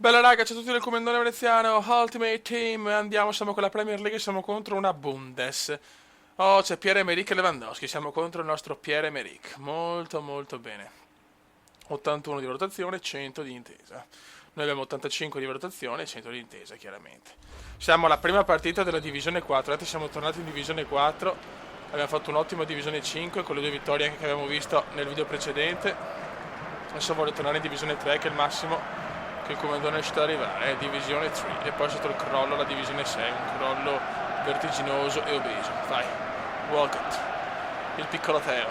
Bella raga, ciao a tutti del Commendone Veneziano, Ultimate Team, andiamo, siamo con la Premier League, siamo contro una Bundes. Oh, c'è Pierre-Emerick Lewandowski, siamo contro il nostro Pierre-Emerick, molto molto bene. 81 di valutazione, 100 di intesa. Noi abbiamo 85 di valutazione e 100 di intesa, chiaramente. Siamo alla prima partita della Divisione 4, adesso siamo tornati in Divisione 4, abbiamo fatto un'ottima Divisione 5 con le due vittorie anche che avevamo visto nel video precedente. Adesso voglio tornare in Divisione 3 che è il massimo che il Commendone riuscito ad arrivare, è Divisione 3 e poi sotto il crollo la Divisione 6, un crollo vertiginoso e obeso. Vai, Walcott, il piccolo Teo.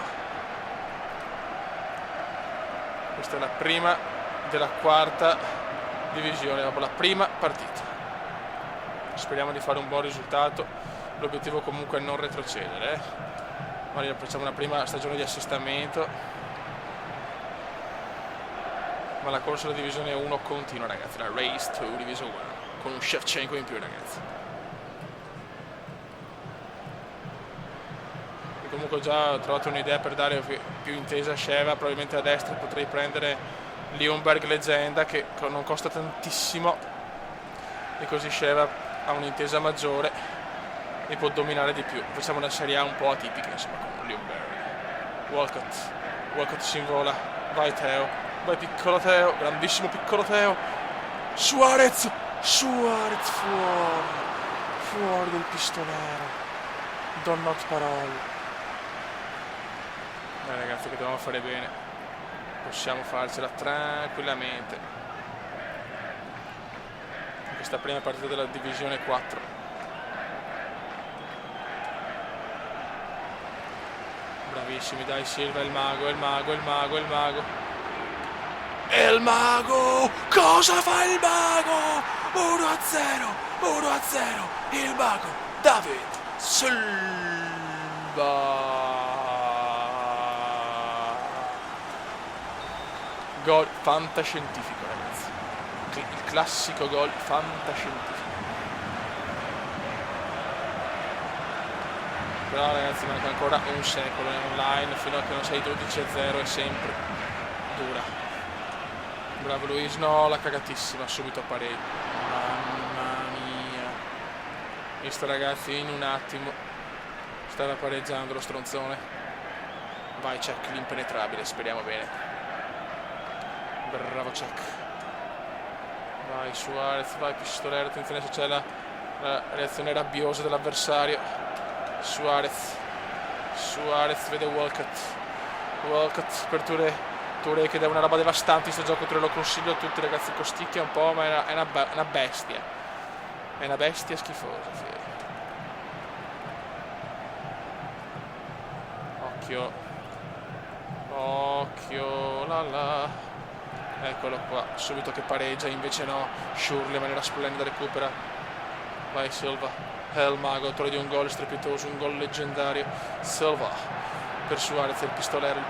Questa è la prima della quarta divisione, dopo la prima partita. Speriamo di fare un buon risultato, l'obiettivo comunque è non retrocedere. Magari facciamo una prima stagione di assestamento. Ma la corsa alla divisione 1 continua, ragazzi, la Race to Division 1 con un Shevchenko in più, ragazzi. E comunque ho già trovato un'idea per dare più intesa a Sheva, probabilmente a destra potrei prendere Ljungberg leggenda che non costa tantissimo e così Sheva ha un'intesa maggiore e può dominare di più. Facciamo una Serie A un po' atipica, insomma, con Ljungberg. Walcott si invola, vai Teo. Vai piccolo Teo, grandissimo piccolo Teo. Suarez fuori del pistolero. Do not parole. Ragazzi, che dobbiamo fare bene, possiamo farcela tranquillamente in questa prima partita della divisione 4. Bravissimi, dai Silva, il mago. E il mago! Cosa fa il mago? 1-0, il mago, David Silva. Gol fantascientifico, ragazzi. Il classico gol fantascientifico. Però ragazzi manca ancora un secolo in online, fino a che non sei 12-0 è sempre dura. Bravo Luis, no, la cagatissima, subito a pareggio. Mamma mia. Visto ragazzi, in un attimo stava pareggiando lo stronzone. Vai Cech, l'impenetrabile, speriamo bene. Bravo Cech. Vai Suarez, vai pistolero, attenzione se c'è la reazione rabbiosa dell'avversario. Suarez vede Walcott per Touré che dà una roba devastante in sto gioco, te lo consiglio a tutti ragazzi, costicchia un po' ma è una bestia, è una bestia schifosa, sì. Occhio, la. Eccolo qua, subito che pareggia, invece no, Schürrle in maniera splendida recupera. Vai Silva, il mago, autore di un gol strepitoso, un gol leggendario. Silva per Suarez, il pistolero.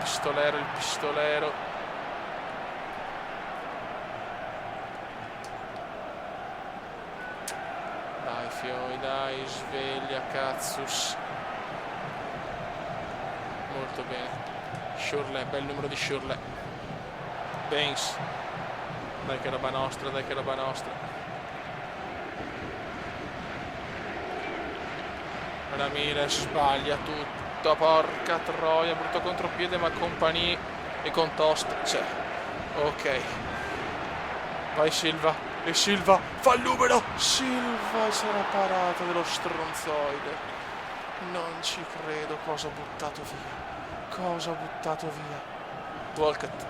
Dai Fioi, dai, sveglia, cazzus. Molto bene. Schürrle, bel numero di Schürrle. Baines. Dai che roba nostra. Ramirez sbaglia tutto, porca troia, brutto contropiede, ma Compagnie e con Tost c'è. Ok. Vai Silva, e Silva fa il numero. Silva sarà parato dello stronzoide. Non ci credo, cosa ha buttato via. Walcott.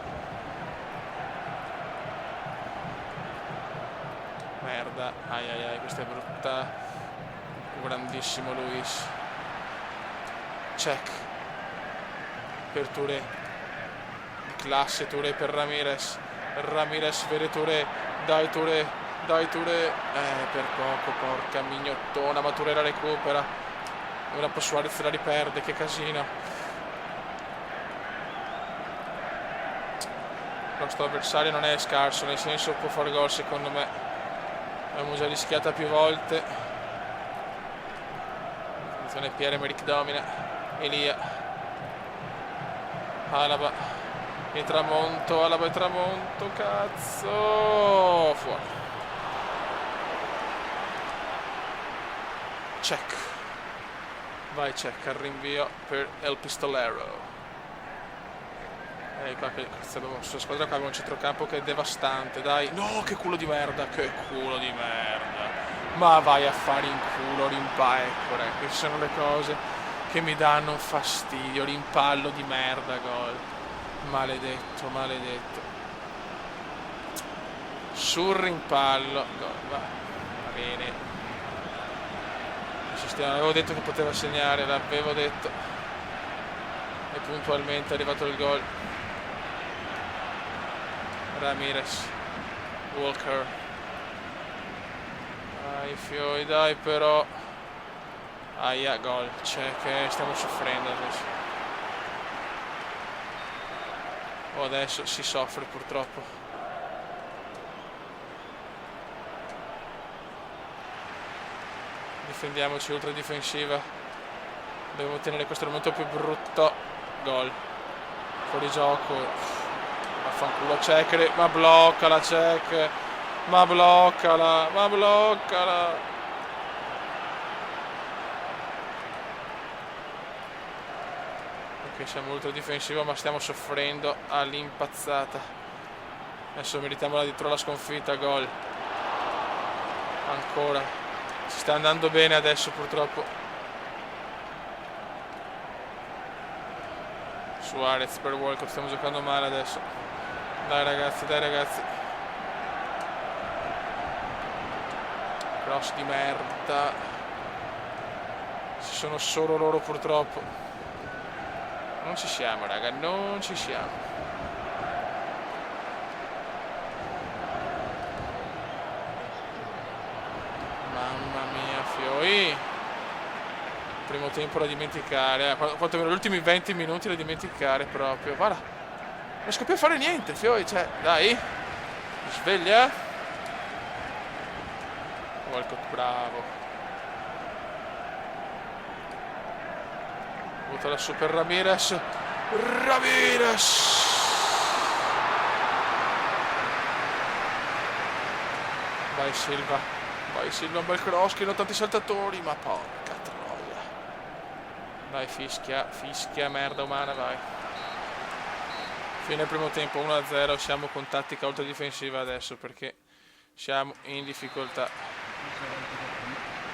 Merda, ai, questa è brutta. Grandissimo Luis. Cech per Touré, classe Touré per Ramirez vede Touré, dai Touré, per poco, porca mignottona, ma Touré la recupera, ora poi Suarez la riperde, che casino. Il nostro avversario non è scarso, nel senso può fare gol secondo me, l'abbiamo già rischiata più volte. Pierre-Emerick domina, Elia, Alaba e tramonto, cazzo, fuori. Check. Vai check, al rinvio per El Pistolero. Qua che sulla squadra qua abbiamo un centrocampo che è devastante, dai. No, che culo di merda, che culo di merda. Ma vai a fare in culo, ecco, queste sono le cose che mi danno un fastidio, rimpallo di merda, gol. Maledetto, maledetto. Sul rimpallo, gol, va bene. Avevo detto che poteva segnare, l'avevo detto. E puntualmente è arrivato il gol. Ramirez, Walker. Dai Fioi, dai però. Aia, gol. C'è che stiamo soffrendo adesso. Adesso si soffre purtroppo. Difendiamoci, ultra difensiva. Dobbiamo ottenere questo momento più brutto. Gol. Fuori gioco. Vaffanculo Cech, ma bloccala Cech, ma bloccala, ma bloccala. Ok, siamo ultra difensivo ma stiamo soffrendo all'impazzata. Adesso meritiamo dietro la sconfitta, gol. Ancora. Si sta andando bene adesso purtroppo. Suarez per Walcott, stiamo giocando male adesso. Dai ragazzi, dai ragazzi. Cross di merda. Ci sono solo loro purtroppo. Non ci siamo raga, non ci siamo. Mamma mia, Fioi. Primo tempo da dimenticare. Quantomeno gli ultimi 20 minuti da dimenticare proprio. Guarda. Non riesco più a fare niente, Fioi, cioè, dai. Sveglia. Walcott, bravo. Butta la super Ramirez. Ramirez. Vai Silva. Vai Silva, un bel cross che hanno tanti saltatori. Ma porca troia. Dai, fischia, merda umana, vai. Fine primo tempo 1-0, siamo con tattica ultra difensiva adesso perché siamo in difficoltà.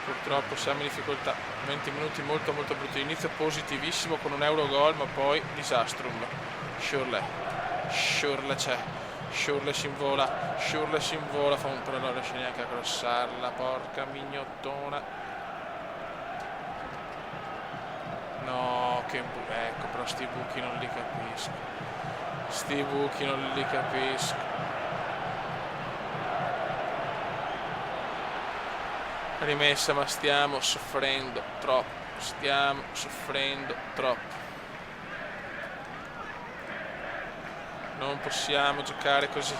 Purtroppo siamo in difficoltà. 20 minuti molto molto brutti. Inizio positivissimo con un Eurogol, ma poi disastrum. Schürrle c'è. Schürrle si invola, però non riesce neanche a crossarla, porca mignottona. No, che ecco, però sti buchi non li capisco. Rimessa, ma stiamo soffrendo troppo. Non possiamo giocare così.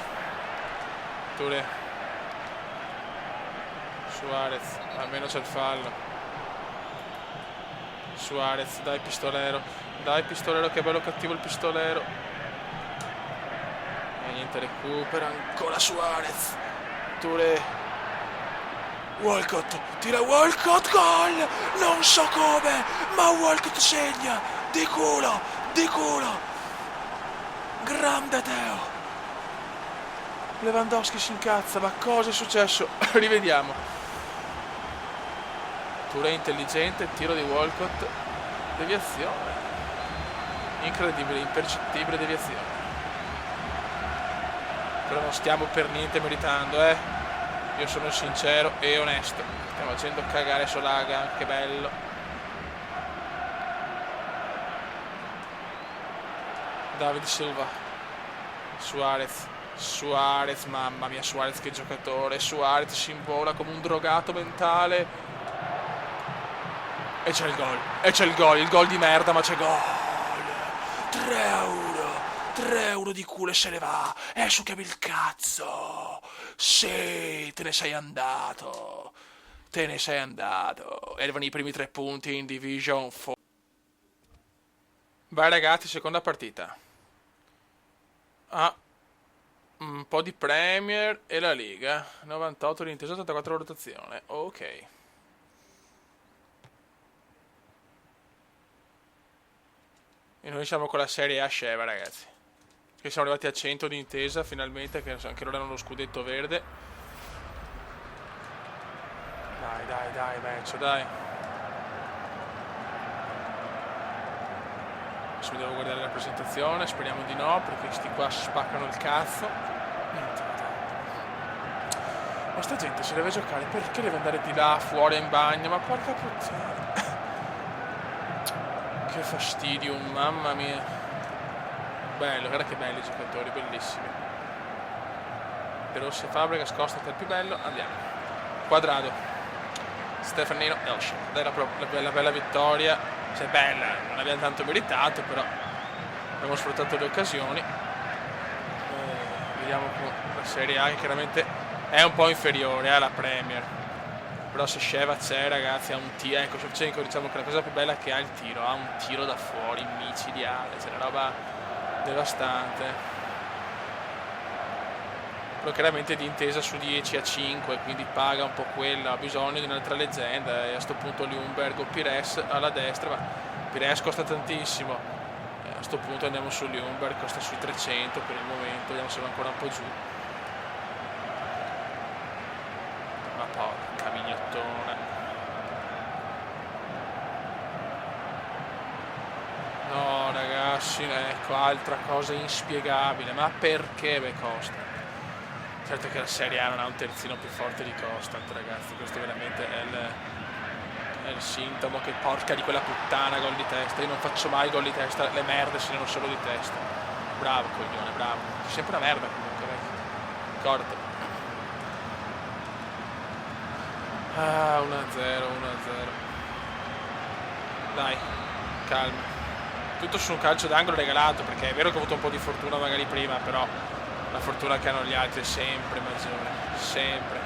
Touré. Suarez, almeno c'è il fallo. Suarez, dai pistolero, che bello cattivo il pistolero. E niente, recupera ancora Suarez. Touré. Walcott, tira Walcott, gol! Non so come, ma Walcott segna. Di culo. Grande Teo. Lewandowski si incazza, ma cosa è successo? Rivediamo. Touré intelligente, tiro di Walcott, deviazione. Incredibile, impercettibile deviazione. Però non stiamo per niente meritando, Io sono sincero e onesto. Stiamo facendo cagare Solaga, che bello. David Silva. Suarez, mamma mia, Suarez che giocatore. Suarez si invola come un drogato mentale. E c'è il gol di merda, ma c'è gol. 3 euro di culo e se ne va. E succhiami il cazzo. Sì, te ne sei andato. Erano i primi 3 punti in Division 4. Vai ragazzi, seconda partita. Un po' di Premier e la Liga. 98 l'intesa, 84 la rotazione. Ok. E noi siamo con la Serie A sceva, ragazzi. Che siamo arrivati a 100 di intesa, finalmente, che anche loro hanno lo scudetto verde. Dai, Beccio, dai. Adesso mi devo guardare la presentazione, speriamo di no, perché sti qua spaccano il cazzo. Niente. Ma sta gente se deve giocare, perché deve andare di là, fuori in bagno? Ma porca puttana. Che fastidio, mamma mia. Bello, guarda che belli i giocatori, bellissimi. De Rossi e Fabregas, Costa il più bello, andiamo. Quadrado, Stefanino, Elsha. Dai la bella vittoria. Cioè bella, non abbiamo tanto meritato, però abbiamo sfruttato le occasioni. Vediamo con la Serie A, che chiaramente è un po' inferiore alla Premier. Però se Sheva c'è, ragazzi, ha un tiro. Ecco, Shevchenko, diciamo che la cosa più bella è che ha il tiro, ha un tiro da fuori micidiale, c'è una roba devastante. Però chiaramente di intesa su 10 a 5, quindi paga un po' quella, ha bisogno di un'altra leggenda, e a questo punto Ljungberg o Pires alla destra, ma Pires costa tantissimo. A questo punto andiamo su Ljungberg, costa sui 300 per il momento, vediamo se va ancora un po' giù. Ma porca mignottona. No ragazzi, ecco, altra cosa inspiegabile, ma perché beh Costa? Certo che la Serie A non ha un terzino più forte di Constant, ragazzi, questo veramente è il sintomo che porca di quella puttana gol di testa. Io non faccio mai gol di testa, le merde siano solo di testa. Bravo coglione, bravo. Sei sempre una merda comunque, vecchio. Corto. Ah, 1-0. Dai, calma. Tutto su un calcio d'angolo regalato, perché è vero che ho avuto un po' di fortuna magari prima, però la fortuna che hanno gli altri è sempre maggiore, sempre.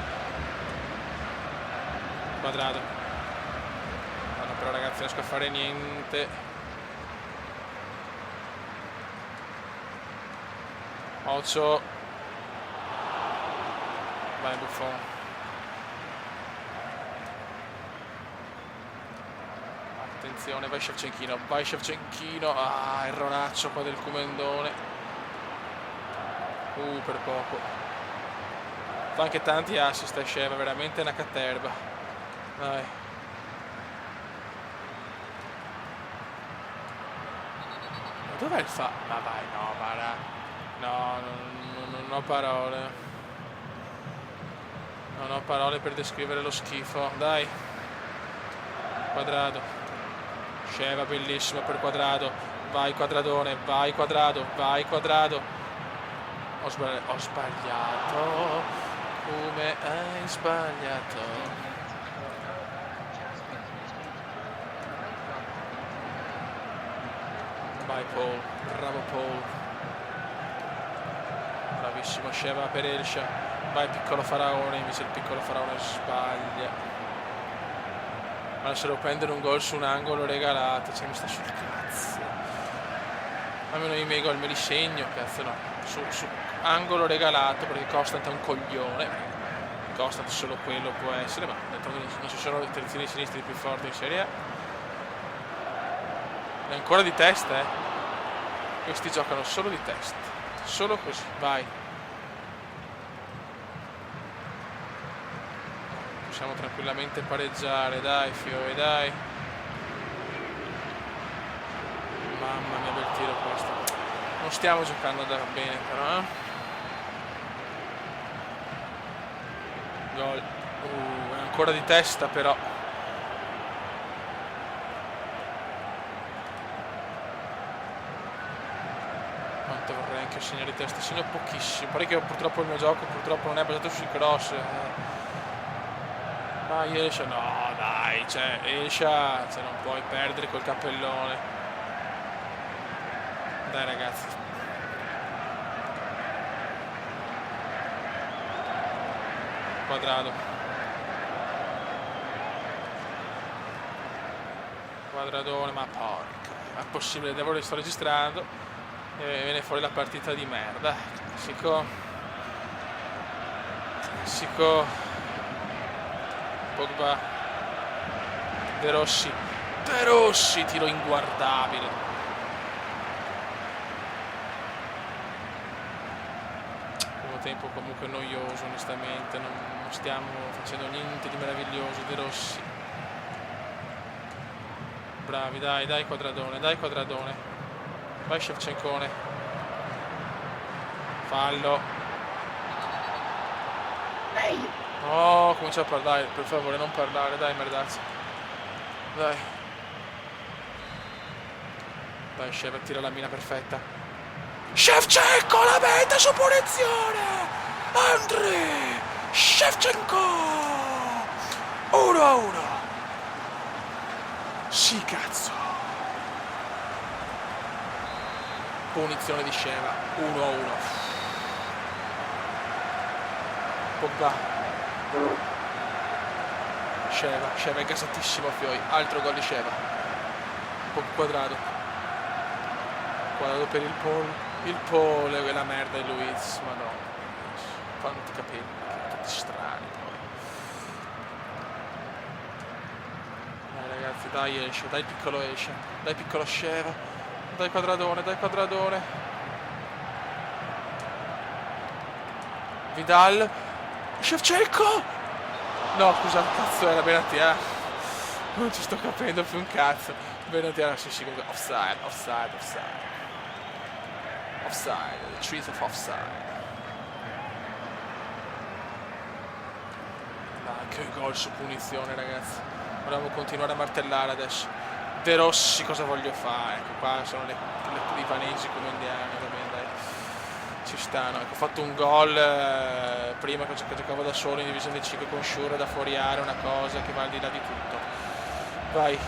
Quadrado. No, però ragazzi non riesco a fare niente. Ocio. Vai Buffon. Attenzione, vai Shevchenko. Ah, erroraccio qua del Comendone. Per poco. Fa anche tanti assist a Sheva, veramente una caterba. Dai. Ma dov'è il fa? Ma vai, no, Vara. No, non ho parole. Non ho parole per descrivere lo schifo. Dai. Quadrado. Sheva bellissimo per Quadrado. Vai Quadradone, vai Quadrado. Ho sbagliato. Come hai sbagliato? Vai Paul, bravo Paul. Bravissimo Sheva per Elsha. Vai piccolo faraone, invece il piccolo faraone sbaglia. Ma se lo prendere un gol su un angolo regalato, cioè mi sta sul cazzo. Almeno i miei gol me li segno, cazzo no. Su angolo regalato, perché Constant è un coglione. Constant solo quello può essere, ma non ci sono terzini sinistri più forti in Serie A. E ancora di testa, Questi giocano solo di testa. Solo così, vai. Possiamo tranquillamente pareggiare, dai fioi, dai. Mamma mia, bel tiro questo. Non stiamo giocando da bene però, Gol. È ancora di testa però. Quanto vorrei anche segnare di testa. Segno pochissimo. Pare che purtroppo il mio gioco non è basato sui cross. Vai Elsha, no dai, cioè Elsha, non puoi perdere col cappellone. Dai ragazzi. Quadradone, ma porca, ma è possibile, li sto registrando e viene fuori la partita di merda. Classico Pogba. De Rossi, tiro inguardabile. tempo comunque noioso, onestamente, non stiamo facendo niente di meraviglioso. De Rossi, bravi, dai Quadradone, vai Shevchenkone, fallo. Oh, comincia a parlare, per favore non parlare, dai merdazzo, dai Shev, tira la mina perfetta. Shevchenko la mette su punizione! Andriy Shevchenko! 1-1. Sì, cazzo. Punizione di Sheva. 1-1. Pogba. Sheva è gasatissimo, Fioi. Altro gol di Sheva. Quadrado per il pole, quella merda di Luiz, ma no, quanti capelli, tutti strani poi. Dai ragazzi, dai esce, dai piccolo Sheva, dai Quadradone. Vidal, Shevchenko! No, scusa, cazzo era Benatia. Non ci sto capendo più un cazzo. Benatia, sì, offside. Offside, the trees of offside. Dai, che gol su punizione, ragazzi. Dobbiamo continuare a martellare adesso. De Rossi, cosa voglio fare? Ecco, qua sono i vanesi come indiani, va bene, dai. Ci stanno. Ecco, ho fatto un gol prima che giocavo da solo in divisione 5 con Shure da fuori area, una cosa che va al di là di tutto. Vai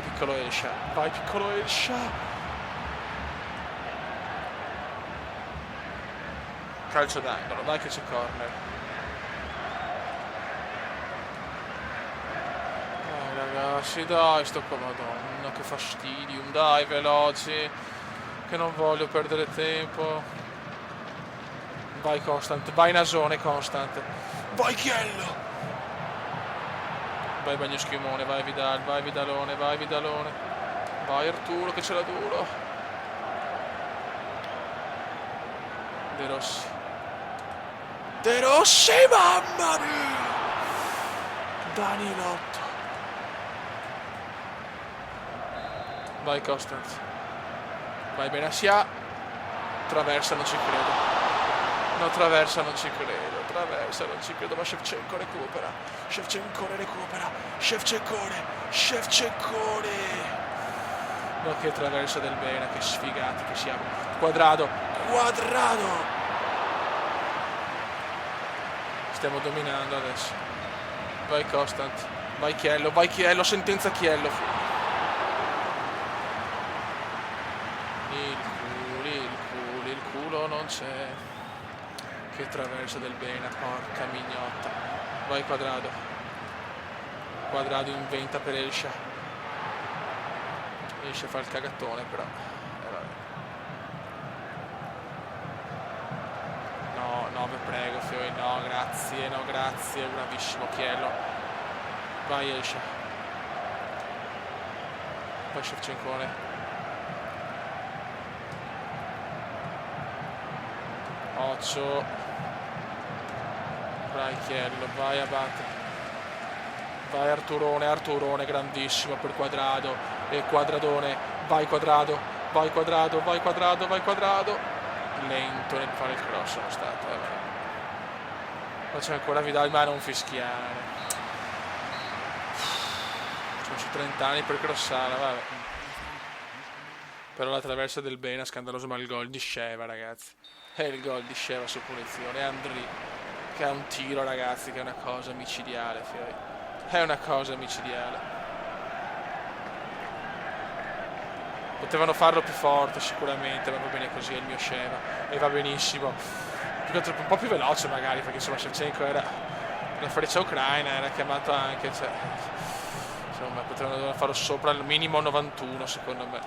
piccolo Elsha. Calcio d'angolo, dai che c'è corner. Dai ragazzi, dai, sto qua, madonna, che fastidio. Dai, veloci, che non voglio perdere tempo. Vai Constant, vai Nasone Constant. Vai Chiello. Vai Bagnoschiumone, vai Vidal, vai Vidalone. Vai Arturo che ce l'ha duro. De Rossi, mamma mia! Danilotto. Vai Constant. Vai Benassia. Traversa, non ci credo. No, traversa, non ci credo. Ma Shevchenko recupera. Shevchenkone. Ma che traversa del bene, che sfigati che siamo. Quadrado. Stiamo dominando adesso. Vai Constant. Vai Chiello, sentenza Chiello. Il culo non c'è. Che traversa del bene, porca mignotta. Vai Quadrado inventa per Elsha fa il cagatone però. No, vi prego, Fioi, no, grazie, bravissimo Chiello. Vai Elsha. Vai Shevchenkone. Occhio. Vai Chiello, vai Abate. Vai Arturone, grandissimo per Quadrado. E Quadradone, vai Quadrado. Lento nel fare il cross sono stato, ma c'è ancora Vidal, ma non fischiare. Sono su 30 anni per crossare, vabbè. Però la traversa del bene, scandaloso, ma il gol di Sheva, ragazzi. È il gol di Sheva su punizione. Andriy che ha un tiro, ragazzi, che è una cosa micidiale, Fiori. È una cosa micidiale. Potevano farlo più forte sicuramente, ma va bene così, è il mio Sheva e va benissimo. Un po' più veloce magari, perché insomma Shevchenko era una freccia ucraina, era chiamato anche, cioè, insomma potevano farlo sopra al minimo 91 secondo me.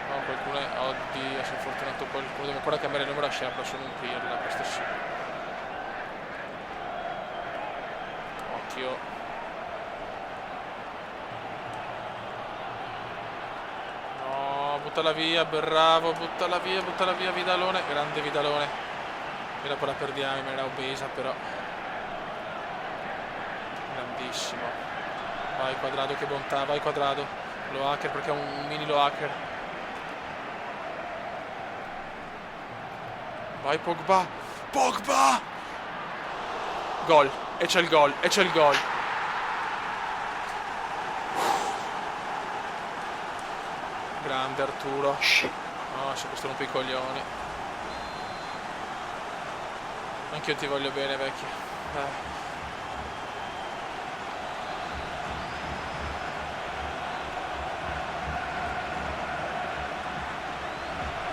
No, qualcuno è, oddio, sono fortunato qualcuno, devo ancora cambiare il numero a Sheva, sono un pirla, questo sì. buttala via, bravo, buttala via, Vidalone, grande Vidalone. E dopo la perdiamo in maniera obesa, però. Grandissimo. Vai Quadrado, che bontà, vai Quadrado. Lo hacker perché è un mini lo hacker. Vai Pogba, Pogba! Gol, e c'è il gol, e c'è il gol. Grande Arturo. No, se questo rompe i coglioni. Anch'io ti voglio bene, vecchio.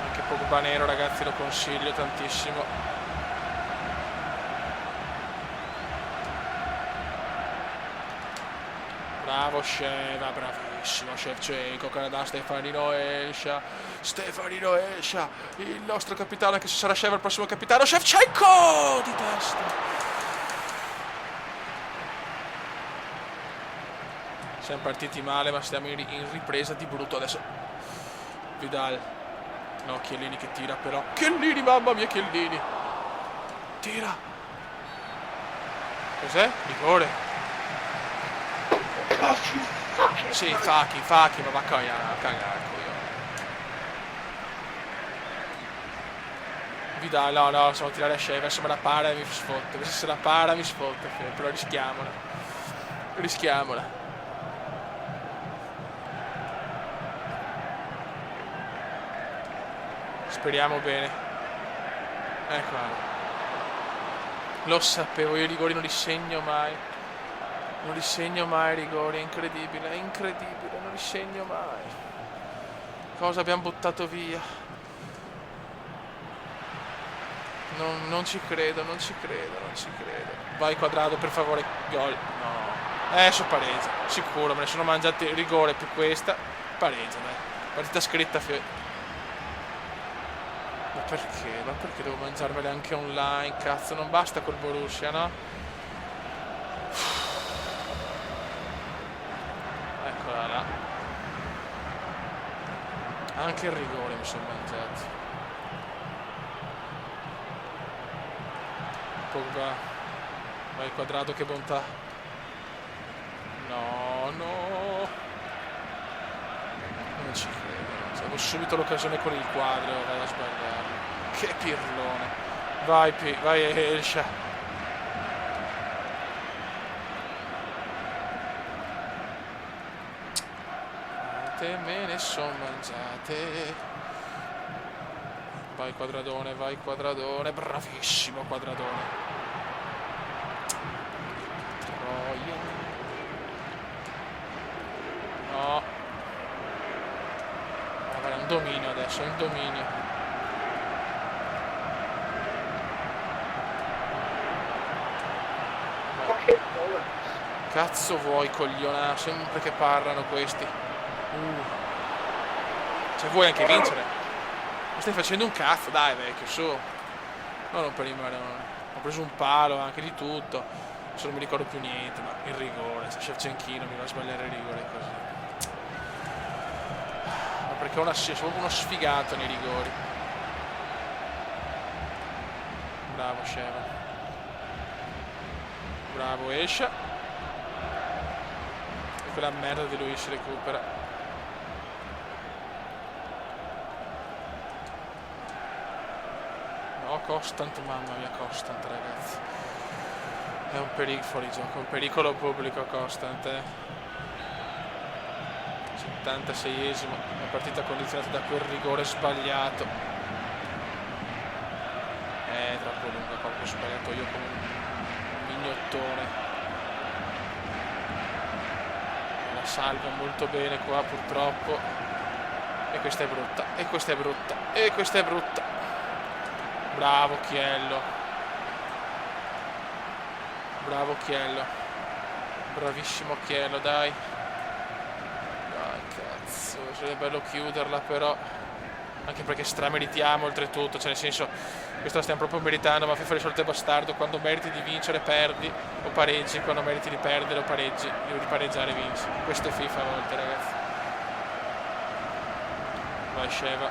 Anche Pogba nero, ragazzi, lo consiglio tantissimo. Bravo Sheva, bravissimo Shevchenko, che da Stefanino Escia, il nostro capitano, anche se sarà Sheva il prossimo capitano, Shevchenko di testa. Siamo partiti male, ma stiamo in ripresa di brutto adesso. Vidal, no, Chiellini che tira però, Chiellini, mamma mia, Chiellini, tira, cos'è? Rigore. Sì, Faki, ma va a cagare. Vidal, no, stiamo a tirare a Sheva, se me la para mi sfotte. Se la para mi sfotte, però rischiamola. Speriamo bene. Ecco. Lo sapevo, io i rigori non li segno mai. Non li segno mai i rigori, è incredibile, non li segno mai. Cosa abbiamo buttato via? Non ci credo. Vai Quadrado, per favore, gol. No. Adesso pareggia, sicuro, me ne sono mangiati il rigore più questa. Pareggia, dai. Partita scritta, Ma perché devo mangiarmele anche online? Cazzo, non basta col Borussia, no? Eccola là. Anche il rigore mi sono mangiato. Pogba. Vai Quadrado, che bontà. No. Non ci credo. Avevo subito l'occasione con il quadro, vai a sbagliare. Che pirlone. Vai Elsha. Me ne sono mangiate. Vai Quadradone, bravissimo Quadradone. Troia. No. È un dominio adesso, Cazzo vuoi, cogliona, sempre che parlano questi. Cioè vuoi anche vincere? Ma stai facendo un cazzo, dai vecchio, su. No, non per il marone. Ho preso un palo, anche di tutto. Adesso non mi ricordo più niente, ma il rigore, se Shevchenko mi va a sbagliare il rigore così. Ma perché sono proprio uno sfigato nei rigori. Bravo Sheva. Bravo Escia. E quella merda di lui si recupera. No, Constant, mamma mia, Constant, ragazzi. È un pericolo fuori gioco, un pericolo pubblico Constant, 76esimo, la partita condizionata da quel rigore sbagliato. Troppo lunga, proprio sbagliato io come un mignottone. La salva molto bene qua, purtroppo. E questa è brutta. Bravo Chiello. Bravissimo Chiello, dai. Dai, cazzo. Sarebbe bello chiuderla, però. Anche perché strameritiamo oltretutto. Cioè, nel senso, questa la stiamo proprio meritando. Ma FIFA di solito è bastardo. Quando meriti di vincere, perdi o pareggi. Quando meriti di perdere o pareggi. Di pareggiare, vinci. Questo è FIFA a volte, ragazzi. Vai Sheva.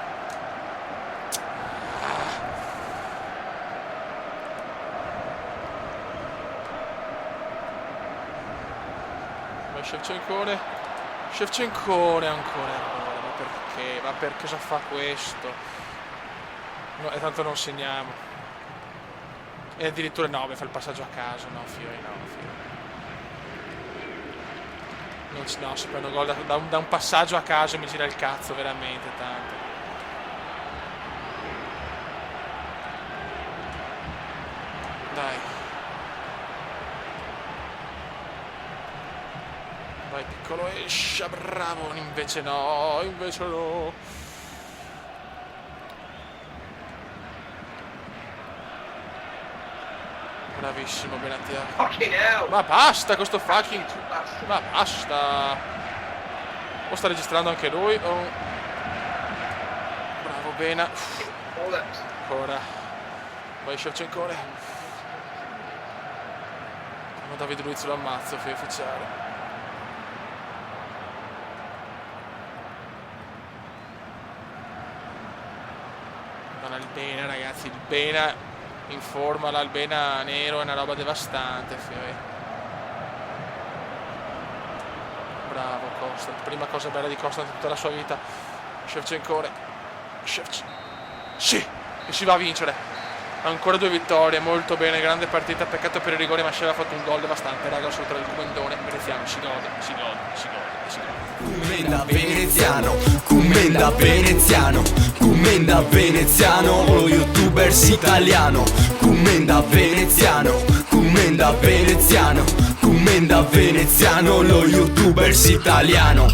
Vai Shevchenkone. Shevchenkone ancora errore. Ma perché? Ma per cosa fa questo? No, e tanto non segniamo. E addirittura no, fa il passaggio a caso. No, Fiori, no, Fiori. No, si prende un gol da un passaggio a caso, mi gira il cazzo veramente tanto. Dai. Vai piccolo Escia, bravo. Invece no, invece no. Bravissimo Benatia. Ma basta questo fucking. Ma basta. O sta registrando anche lui o. Bravo Bena. Ancora. Vai Shevchenkone. Ma David Luiz lo ammazzo, fai ufficiale. Non il Bena, ragazzi, il Bena in forma, l'Albena nero è una roba devastante, Fiori. Bravo Costa, prima cosa bella di Costa in tutta la sua vita. Shevchenkone. Sì, e si va a vincere. Ancora 2 vittorie, molto bene, grande partita, peccato per i rigori, ma Sheva ha fatto un gol devastante, raga, sotto il comandone veneziano, si gode, si gode, si gode, si gode. Commenda veneziano, commenda veneziano, commenda veneziano, lo youtubers italiano. Commenda veneziano, commenda veneziano, commenda veneziano, lo youtubers italiano.